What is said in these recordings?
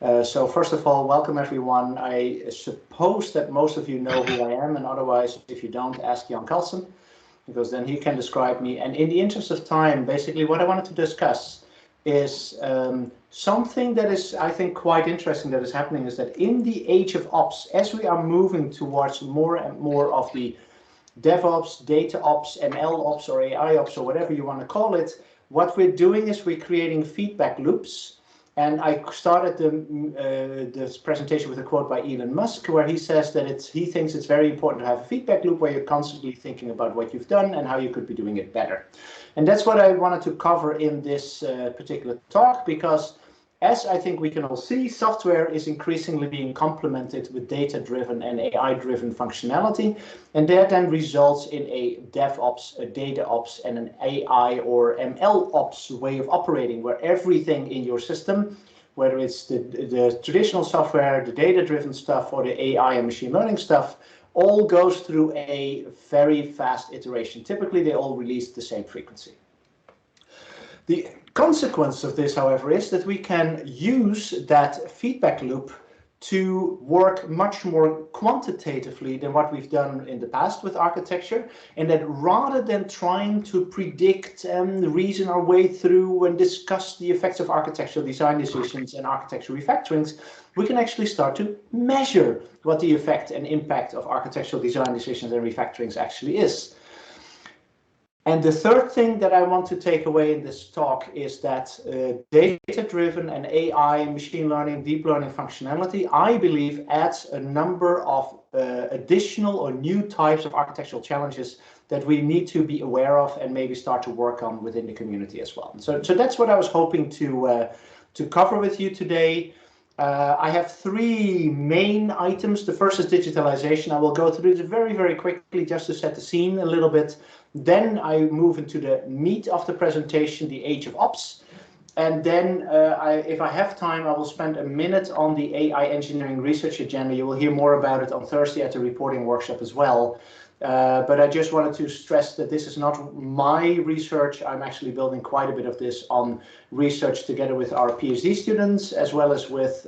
So first of all, welcome everyone. I suppose that most of you know who I am, and otherwise, if you don't, ask Jan Bosch, because then he can describe me. And in the interest of time, basically what I wanted to discuss is something that is, I think, quite interesting that is happening, is that in the age of ops, as we are moving towards more and more of the DevOps, data ops, ML ops, or AI ops, or whatever you want to call it, what we're doing is we're creating feedback loops. And I started this presentation with a quote by Elon Musk, where he says that he thinks it's very important to have a feedback loop where you're constantly thinking about what you've done and how you could be doing it better. And that's what I wanted to cover in this particular talk, because as I think we can all see, software is increasingly being complemented with data-driven and AI-driven functionality, and that then results in a DevOps, a data ops, and an AI or ML ops way of operating, where everything in your system, whether it's the traditional software, the data-driven stuff, or the AI and machine learning stuff, all goes through a very fast iteration. Typically, they all release the same frequency. The consequence of this, however, is that we can use that feedback loop to work much more quantitatively than what we've done in the past with architecture, and that rather than trying to predict and reason our way through and discuss the effects of architectural design decisions and architectural refactorings, we can actually start to measure what the effect and impact of architectural design decisions and refactorings actually is. And the third thing that I want to take away in this talk is that data-driven and AI, machine learning, deep learning functionality, I believe, adds a number of additional or new types of architectural challenges that we need to be aware of and maybe start to work on within the community as well. So that's what I was hoping to cover with you today. I have three main items. The first is digitalization. I will go through this very, very quickly just to set the scene a little bit. Then I move into the meat of the presentation, the age of ops. And then if I have time, I will spend a minute on the AI engineering research agenda. You will hear more about it on Thursday at the reporting workshop as well. But I just wanted to stress that this is not my research. I'm actually building quite a bit of this on research together with our PhD students, as well as with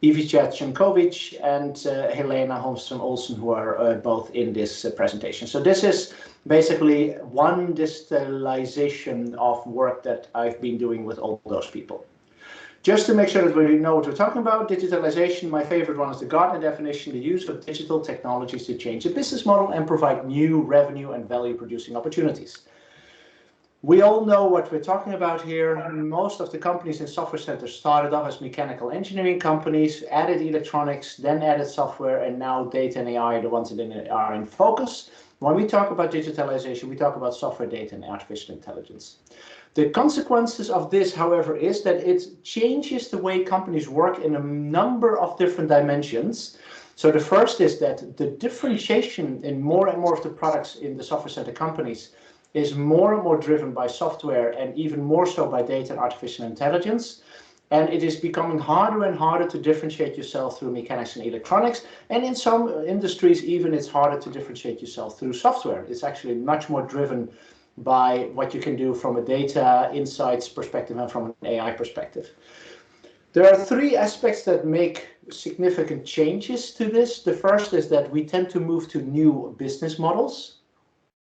Ivica Cenkovic and Helena Holmström-Olsen, who are both in this presentation. So this is basically one distillation of work that I've been doing with all those people. Just to make sure that we know what we're talking about, digitalization, my favorite one is the Gartner definition, the use of digital technologies to change the business model and provide new revenue and value producing opportunities. We all know what we're talking about here. Most of the companies in software centers started off as mechanical engineering companies, added electronics, then added software, and now data and AI are the ones that are in focus. When we talk about digitalization, we talk about software, data, and artificial intelligence. The consequences of this, however, is that it changes the way companies work in a number of different dimensions. So the first is that the differentiation in more and more of the products in the software center companies is more and more driven by software, and even more so by data and artificial intelligence. And it is becoming harder and harder to differentiate yourself through mechanics and electronics. And in some industries, even it's harder to differentiate yourself through software. It's actually much more driven by what you can do from a data insights perspective and from an AI perspective. There are three aspects that make significant changes to this. The first is that we tend to move to new business models.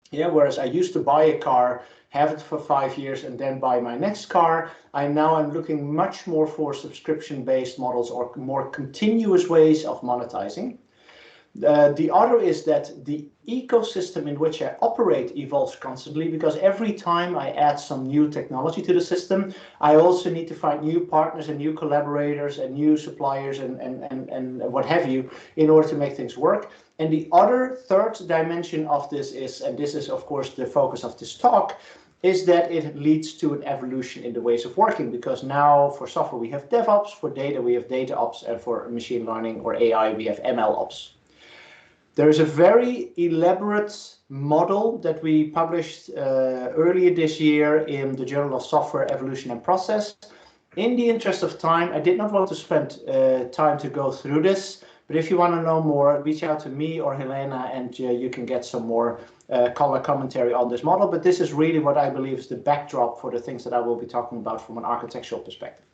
Yeah, whereas I used to buy a car, have it for 5 years, and then buy my next car, I'm looking much more for subscription-based models or more continuous ways of monetizing. The other is that the ecosystem in which I operate evolves constantly, because every time I add some new technology to the system, I also need to find new partners and new collaborators and new suppliers and what have you in order to make things work. And the other third dimension of this is, and this is of course the focus of this talk, is that it leads to an evolution in the ways of working, because now for software we have DevOps, for data we have data ops, and for machine learning or AI we have ML ops. There is a very elaborate model that we published earlier this year in the Journal of Software Evolution and Process. In the interest of time, I did not want to spend time to go through this, but if you want to know more, reach out to me or Helena, and you can get some more color commentary on this model. But this is really what I believe is the backdrop for the things that I will be talking about from an architectural perspective.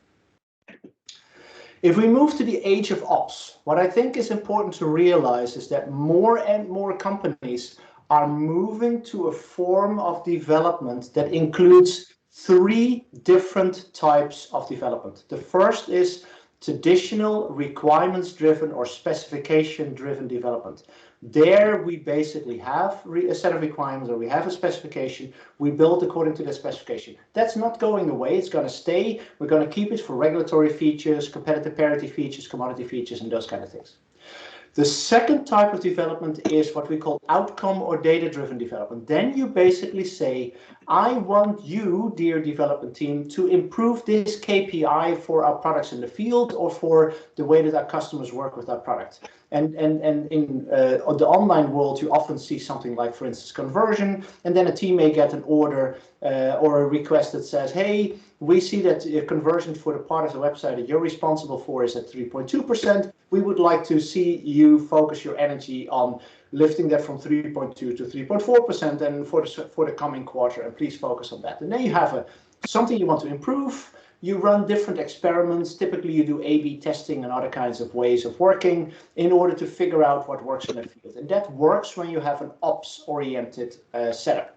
If we move to the age of ops, what I think is important to realize is that more and more companies are moving to a form of development that includes three different types of development. The first is traditional requirements-driven or specification-driven development. There we basically have a set of requirements, or we have a specification, we build according to the specification. That's not going away, it's going to stay. We're going to keep it for regulatory features, competitive parity features, commodity features, and those kind of things. The second type of development is what we call outcome or data-driven development. Then you basically say, I want you, dear development team, to improve this KPI for our products in the field or for the way that our customers work with our product. And in the online world, you often see something like, for instance, conversion, and then a team may get an order or a request that says, hey, we see that conversion for the part of the website that you're responsible for is at 3.2%. We would like to see you focus your energy on lifting that from 3.2 to 3.4% and for the coming quarter, and please focus on that. And then you have something you want to improve. You run different experiments. Typically, you do A/B testing and other kinds of ways of working in order to figure out what works in the field. And that works when you have an ops-oriented setup.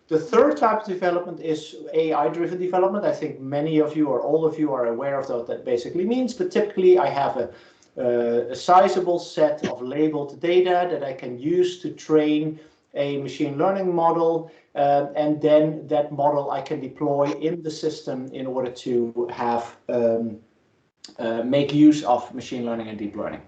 The third type of development is AI-driven development. I think many of you or all of you are aware of what that basically means, but typically I have a sizable set of labeled data that I can use to train a machine learning model, and then that model I can deploy in the system in order to have make use of machine learning and deep learning.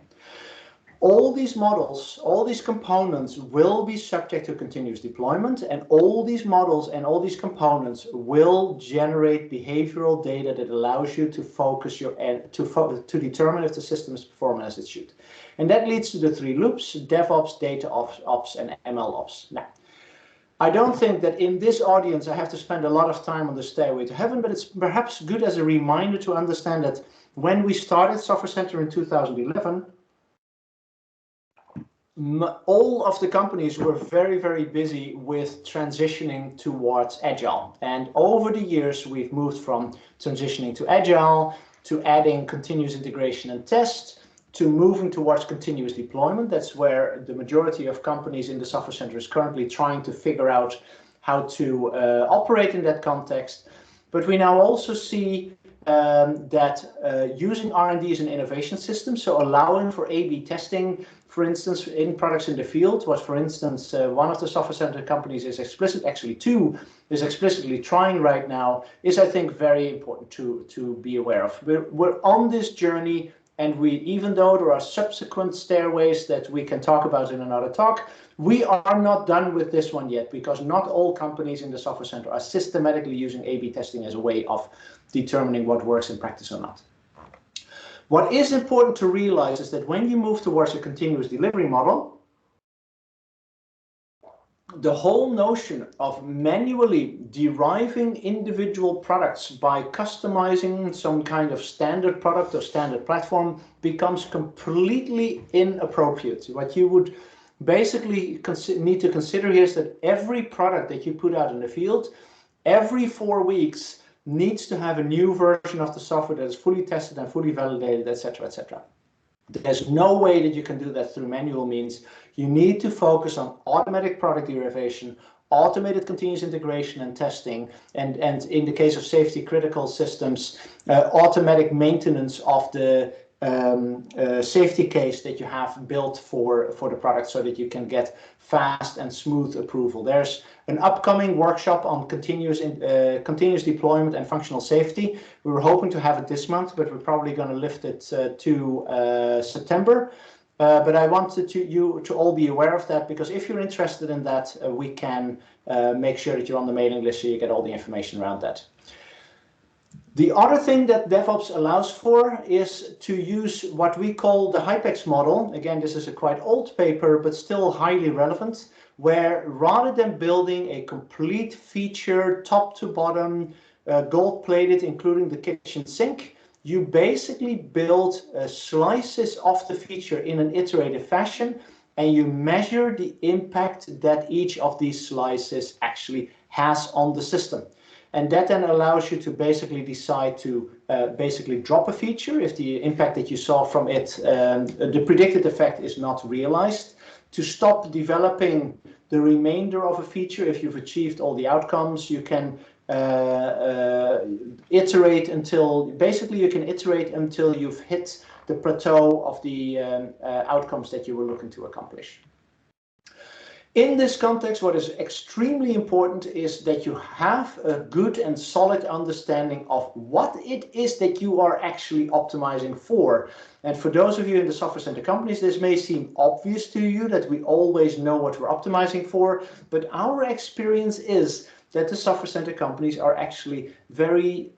All these models, all these components will be subject to continuous deployment, and all these models and all these components will generate behavioral data that allows you to focus to determine if the system is performing as it should. And that leads to the three loops: DevOps, Data Ops, and ML Ops. Now, I don't think that in this audience I have to spend a lot of time on the Stairway to Heaven, but it's perhaps good as a reminder to understand that when we started Software Center in 2011, all of the companies were very, very busy with transitioning towards Agile. And over the years, we've moved from transitioning to Agile, to adding continuous integration and test, to moving towards continuous deployment. That's where the majority of companies in the Software Center is currently trying to figure out how to operate in that context. But we now also see that using R&D as an innovation system, so allowing for A/B testing, for instance, in products in the field, was, for instance, one of the Software Center companies is actually two, is explicitly trying right now, is, I think, very important to be aware of. We're on this journey, and even though there are subsequent stairways that we can talk about in another talk, we are not done with this one yet, because not all companies in the Software Center are systematically using A/B testing as a way of determining what works in practice or not. What is important to realize is that when you move towards a continuous delivery model, the whole notion of manually deriving individual products by customizing some kind of standard product or standard platform becomes completely inappropriate. What you would basically need to consider here is that every product that you put out in the field, every 4 weeks, needs to have a new version of the software that is fully tested and fully validated, etc., etc. There's no way that you can do that through manual means. You need to focus on automatic product derivation, automated continuous integration and testing, and in the case of safety critical systems, automatic maintenance of the safety case that you have built for the product, so that you can get fast and smooth approval. There's an upcoming workshop on continuous deployment and functional safety. We were hoping to have it this month, but we're probably going to lift it to September. But I wanted you to all be aware of that, because if you're interested in that, we can make sure that you're on the mailing list so you get all the information around that. The other thing that DevOps allows for is to use what we call the Hypex model. Again, this is a quite old paper, but still highly relevant, where rather than building a complete feature top to bottom, gold-plated, including the kitchen sink, you basically build slices of the feature in an iterative fashion, and you measure the impact that each of these slices actually has on the system. And that then allows you to basically decide to basically drop a feature if the impact that you saw from it, the predicted effect is not realized, to stop developing the remainder of a feature if you've achieved all the outcomes. You can iterate until, basically you can iterate until you've hit the plateau of the outcomes that you were looking to accomplish. In this context, what is extremely important is that you have a good and solid understanding of what it is that you are actually optimizing for. And for those of you in the software center companies, this may seem obvious to you that we always know what we're optimizing for, but our experience is that the software center companies are actually very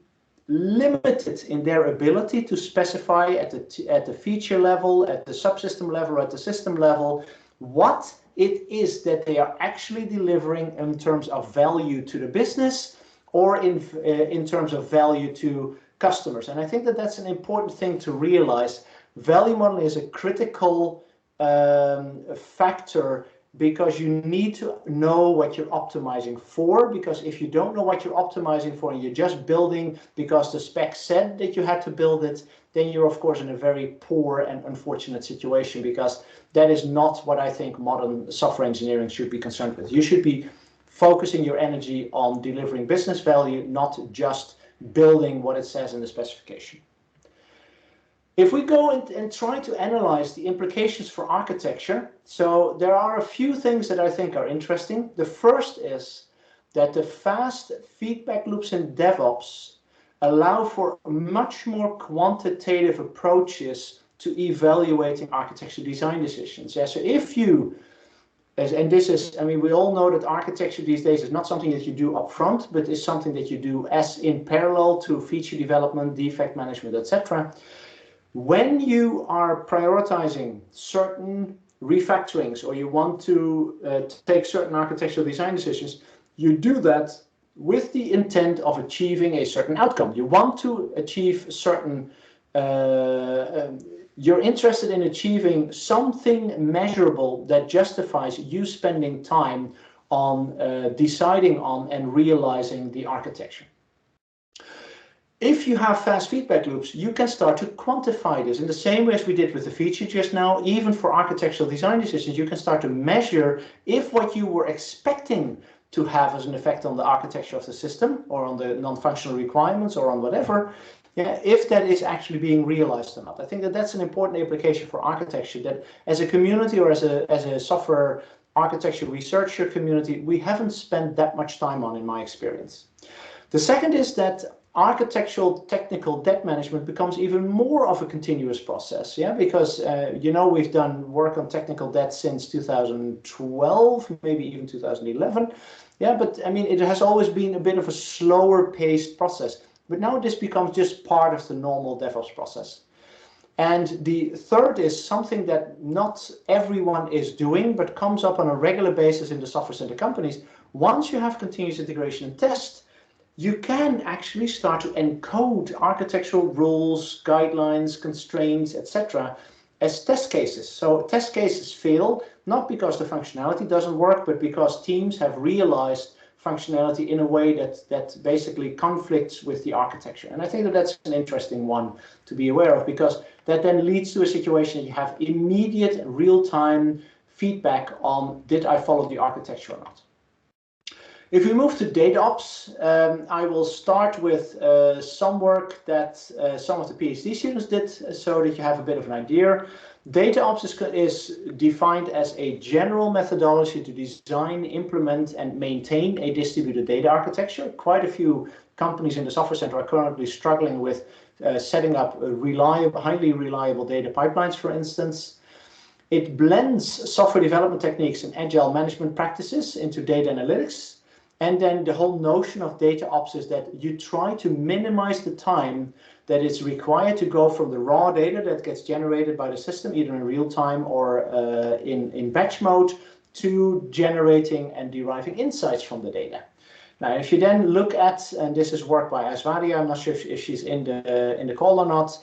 limited in their ability to specify at the feature level, at the subsystem level, or at the system level, what it is that they are actually delivering in terms of value to the business or in terms of value to customers. And I think that that's an important thing to realize. Value modeling is a critical factor, because you need to know what you're optimizing for, because if you don't know what you're optimizing for and you're just building because the spec said that you had to build it, then you're of course in a very poor and unfortunate situation, because that is not what I think modern software engineering should be concerned with. You should be focusing your energy on delivering business value, not just building what it says in the specification. If we go and try to analyze the implications for architecture, so there are a few things that I think are interesting. The first is that the fast feedback loops in DevOps allow for much more quantitative approaches to evaluating architecture design decisions. Yeah, so if you, and this is, I mean, we all know that architecture these days is not something that you do up front, but is something that you do as in parallel to feature development, defect management, etc. When you are prioritizing certain refactorings, or you want to take certain architectural design decisions, you do that with the intent of achieving a certain outcome. You want to achieve certain, you're interested in achieving something measurable that justifies you spending time on deciding on and realizing the architecture. If you have fast feedback loops, you can start to quantify this in the same way as we did with the feature just now. Even for architectural design decisions, you can start to measure if what you were expecting to have as an effect on the architecture of the system, or on the non-functional requirements, or on whatever, yeah, if that is actually being realized or not. I think that that's an important application for architecture, that as a community, or as a software architecture researcher community, we haven't spent that much time on, in my experience. The second is that architectural technical debt management becomes even more of a continuous process, yeah, because you know, we've done work on technical debt since 2012, maybe even 2011, yeah, but I mean, it has always been a bit of a slower paced process, but now this becomes just part of the normal DevOps process. And the third is something that not everyone is doing, but comes up on a regular basis in the software center companies. Once you have continuous integration and test, you can actually start to encode architectural rules, guidelines, constraints, etc. as test cases. So test cases fail, not because the functionality doesn't work, but because teams have realized functionality in a way that basically conflicts with the architecture. And I think that that's an interesting one to be aware of, because that then leads to a situation that you have immediate real-time feedback on, did I follow the architecture or not? If we move to DataOps, I will start with some work that some of the PhD students did, so that you have a bit of an idea. DataOps is defined as a general methodology to design, implement, and maintain a distributed data architecture. Quite a few companies in the software center are currently struggling with setting up reliable, highly reliable data pipelines, for instance. It blends software development techniques and agile management practices into data analytics. And then the whole notion of DataOps is that you try to minimize the time that it's required to go from the raw data that gets generated by the system, either in real time or in batch mode, to generating and deriving insights from the data. Now, if you then look at, and this is work by Aishwarya, I'm not sure if she's in the call or not,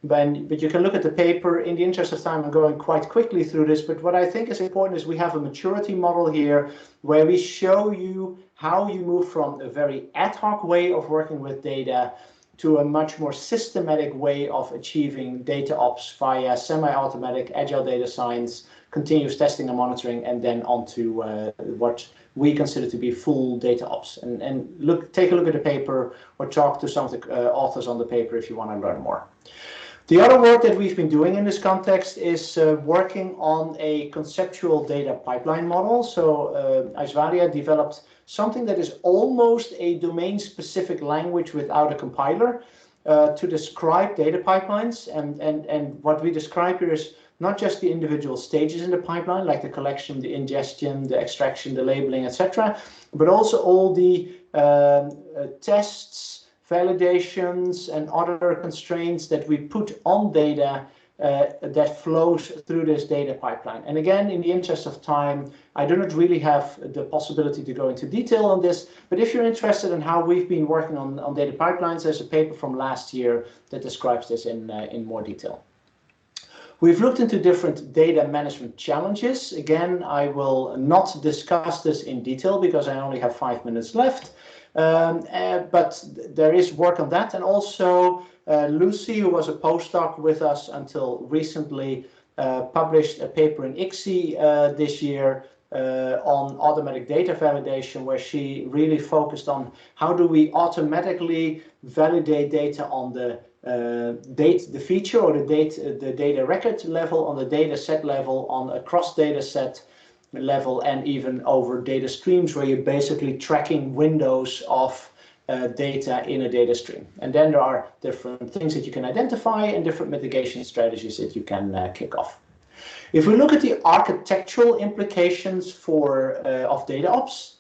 but you can look at the paper. In the interest of time, I'm going quite quickly through this, but what I think is important is we have a maturity model here where we show you how you move from a very ad hoc way of working with data to a much more systematic way of achieving data ops via semi-automatic agile data science, continuous testing and monitoring, and then onto what we consider to be full data ops. And take a look at the paper or talk to some of the authors on the paper if you want to learn more. The other work that we've been doing in this context is working on a conceptual data pipeline model. So Aishwarya developed something that is almost a domain-specific language without a compiler to describe data pipelines. And what we describe here is not just the individual stages in the pipeline, like the collection, the ingestion, the extraction, the labeling, etc., but also all the tests, validations, and other constraints that we put on data that flows through this data pipeline. And again, in the interest of time, I do not really have the possibility to go into detail on this, but if you're interested in how we've been working on data pipelines, there's a paper from last year that describes this in more detail. We've looked into different data management challenges. Again, I will not discuss this in detail because I only have 5 minutes left. But there is work on that, and also Lucy, who was a postdoc with us until recently, published a paper in ICSI this year on automatic data validation, where she really focused on how do we automatically validate data on the feature or the data record level, on the data set level, on a cross data set level, and even over data streams, where you're basically tracking windows of data in a data stream. And then there are different things that you can identify and different mitigation strategies that you can kick off. If we look at the architectural implications of data ops,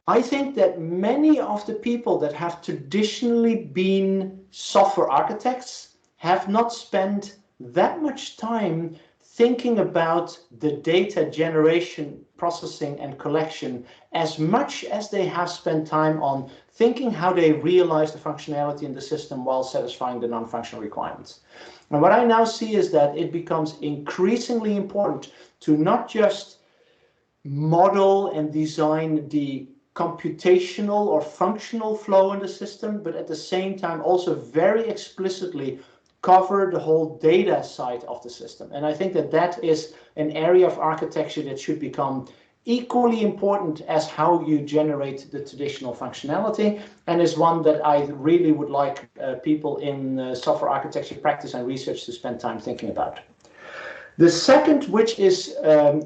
I think that many of the people that have traditionally been software architects have not spent that much time thinking about the data generation, processing, and collection as much as they have spent time on thinking how they realize the functionality in the system while satisfying the non-functional requirements. And what I now see is that it becomes increasingly important to not just model and design the computational or functional flow in the system, but at the same time also very explicitly cover the whole data side of the system. And I think that that is an area of architecture that should become equally important as how you generate the traditional functionality, and is one that I really would like people in software architecture practice and research to spend time thinking about. The second, which is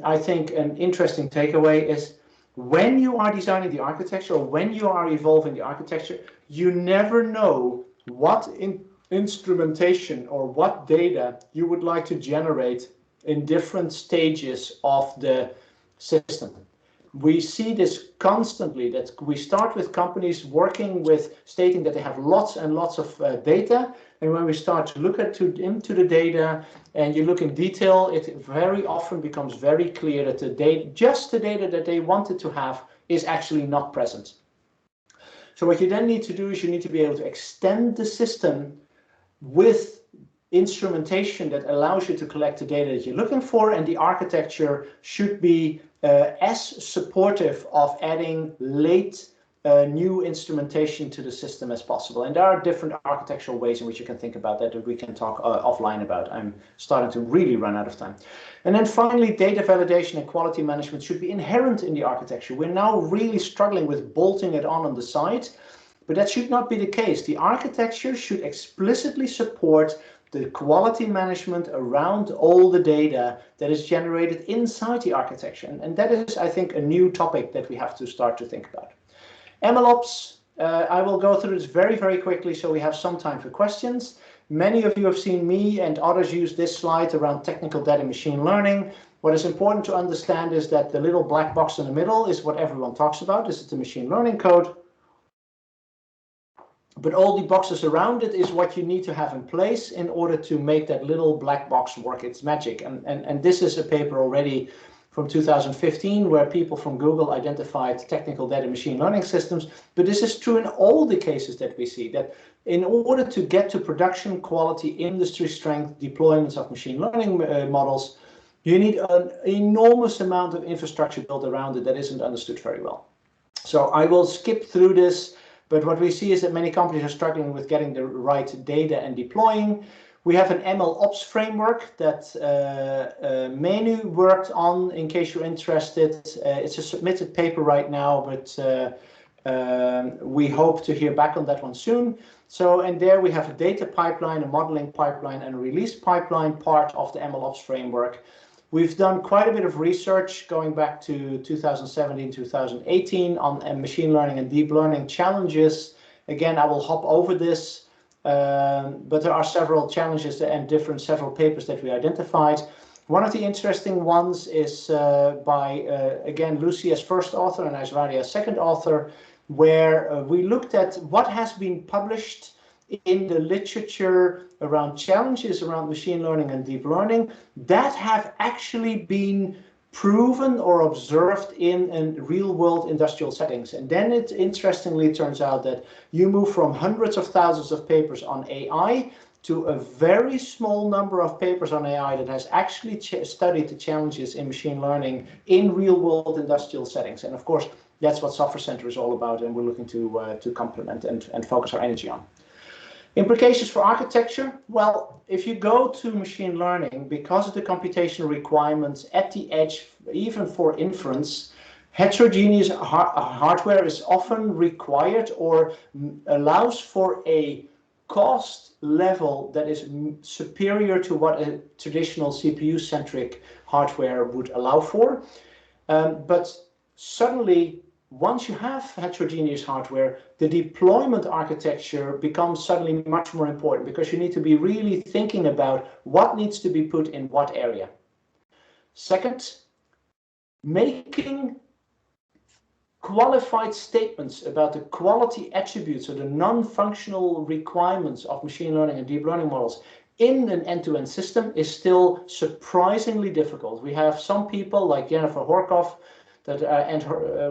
I think an interesting takeaway, is when you are designing the architecture or when you are evolving the architecture, you never know what instrumentation or what data you would like to generate in different stages of the system. We see this constantly, that we start with companies working with stating that they have lots and lots of data, and when we start to look into the data and you look in detail, it very often becomes very clear that the data that they wanted to have is actually not present. So what you then need to do is you need to be able to extend the system with instrumentation that allows you to collect the data that you're looking for, and the architecture should be as supportive of adding late new instrumentation to the system as possible. And there are different architectural ways in which you can think about that we can talk offline about. I'm starting to really run out of time. And then finally, data validation and quality management should be inherent in the architecture. We're now really struggling with bolting it on the side, but that should not be the case. The architecture should explicitly support the quality management around all the data that is generated inside the architecture. And that is, I think, a new topic that we have to start to think about. MLOps, I will go through this very, very quickly so we have some time for questions. Many of you have seen me and others use this slide around technical data machine learning. What is important to understand is that the little black box in the middle is what everyone talks about. This is the machine learning code. But all the boxes around it is what you need to have in place in order to make that little black box work its magic. And this is a paper already from 2015 where people from Google identified technical data machine learning systems. But this is true in all the cases that we see, that in order to get to production quality, industry strength deployments of machine learning models, you need an enormous amount of infrastructure built around it that isn't understood very well. So I will skip through this. But what we see is that many companies are struggling with getting the right data and deploying. We have an ML Ops framework that Menu worked on, in case you're interested. It's a submitted paper right now, but we hope to hear back on that one soon. So, and there we have a data pipeline, a modeling pipeline, and a release pipeline part of the ML Ops framework. We've done quite a bit of research going back to 2017, 2018 on machine learning and deep learning challenges. Again, I will hop over this, but there are several challenges and several papers that we identified. One of the interesting ones is by, again, Lucy as first author and Aishwarya as second author, where we looked at what has been published in the literature around challenges around machine learning and deep learning that have actually been proven or observed in real world industrial settings. And then it interestingly turns out that you move from hundreds of thousands of papers on AI to a very small number of papers on AI that has actually studied the challenges in machine learning in real world industrial settings. And of course, that's what Software Center is all about, and we're looking to complement and focus our energy on. Implications for architecture. Well, if you go to machine learning, because of the computational requirements at the edge, even for inference, heterogeneous hardware is often required or allows for a cost level that is superior to what a traditional CPU-centric hardware would allow for. But suddenly, once you have heterogeneous hardware, the deployment architecture becomes suddenly much more important, because you need to be really thinking about what needs to be put in what area. Second, making qualified statements about the quality attributes or the non-functional requirements of machine learning and deep learning models in an end-to-end system is still surprisingly difficult. We have some people like Jennifer Horkoff that and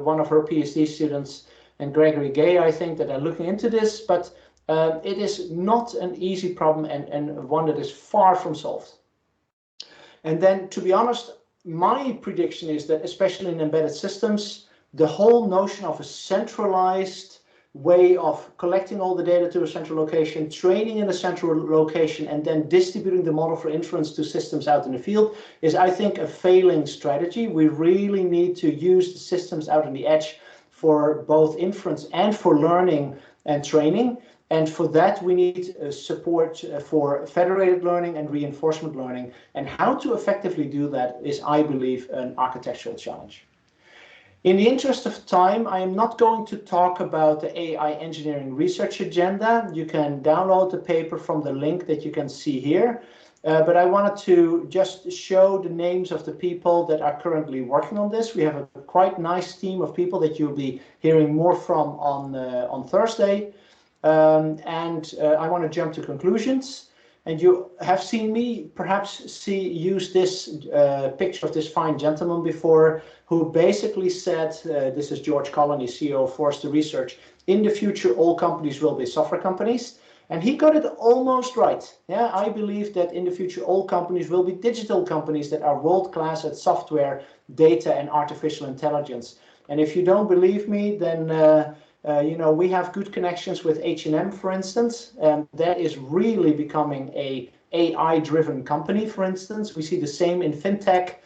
one of her PhD students, and Gregory Gay, I think, that are looking into this, but it is not an easy problem and one that is far from solved. And then, to be honest, my prediction is that, especially in embedded systems, the whole notion of a centralized way of collecting all the data to a central location, training in a central location, and then distributing the model for inference to systems out in the field is, I think, a failing strategy. We really need to use the systems out on the edge for both inference and for learning and training. And for that, we need support for federated learning and reinforcement learning. And how to effectively do that is, I believe, an architectural challenge. In the interest of time, I am not going to talk about the AI engineering research agenda. You can download the paper from the link that you can see here. But I wanted to just show the names of the people that are currently working on this. We have a quite nice team of people that you'll be hearing more from on Thursday. I want to jump to conclusions. And you have seen me perhaps use this picture of this fine gentleman before, who basically said, this is George Colony, CEO of Forrester Research, in the future all companies will be software companies. And he got it almost right. Yeah, I believe that in the future all companies will be digital companies that are world-class at software, data, and artificial intelligence. And if you don't believe me, then you know, we have good connections with H&M, for instance, and that is really becoming a AI-driven company, for instance. We see the same in fintech.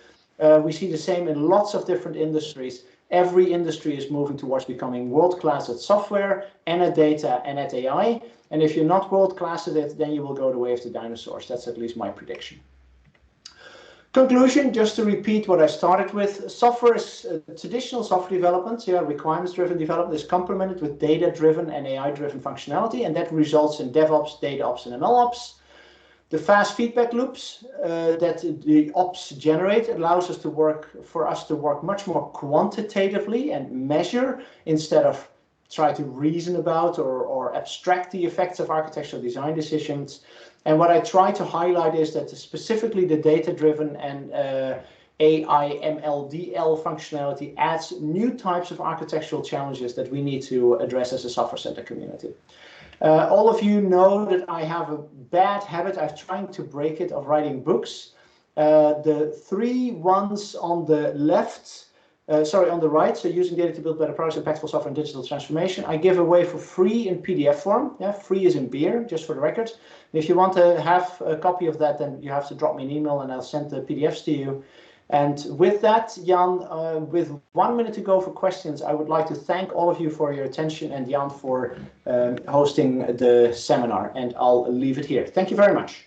We see the same in lots of different industries. Every industry is moving towards becoming world-class at software and at data and at AI. And if you're not world-class at it, then you will go the way of the dinosaurs. That's at least my prediction. Conclusion, just to repeat what I started with, software is traditional software development, requirements-driven development is complemented with data-driven and AI-driven functionality, and that results in DevOps, DataOps, and MLOps. The fast feedback loops that the ops generate allows us to work much more quantitatively and measure instead of try to reason about or abstract the effects of architectural design decisions. And what I try to highlight is that specifically the data-driven and AI MLDL functionality adds new types of architectural challenges that we need to address as a software center community. All of you know that I have a bad habit, I'm trying to break it, of writing books. The three ones on the left on the right, so using data to build better products, impactful software and digital transformation, I give away for free in PDF form. Yeah, free is in beer, just for the record. If you want to have a copy of that, then you have to drop me an email and I'll send the PDFs to you. And with that, Jan, with 1 minute to go for questions, I would like to thank all of you for your attention and Jan for hosting the seminar, and I'll leave it here. Thank you very much.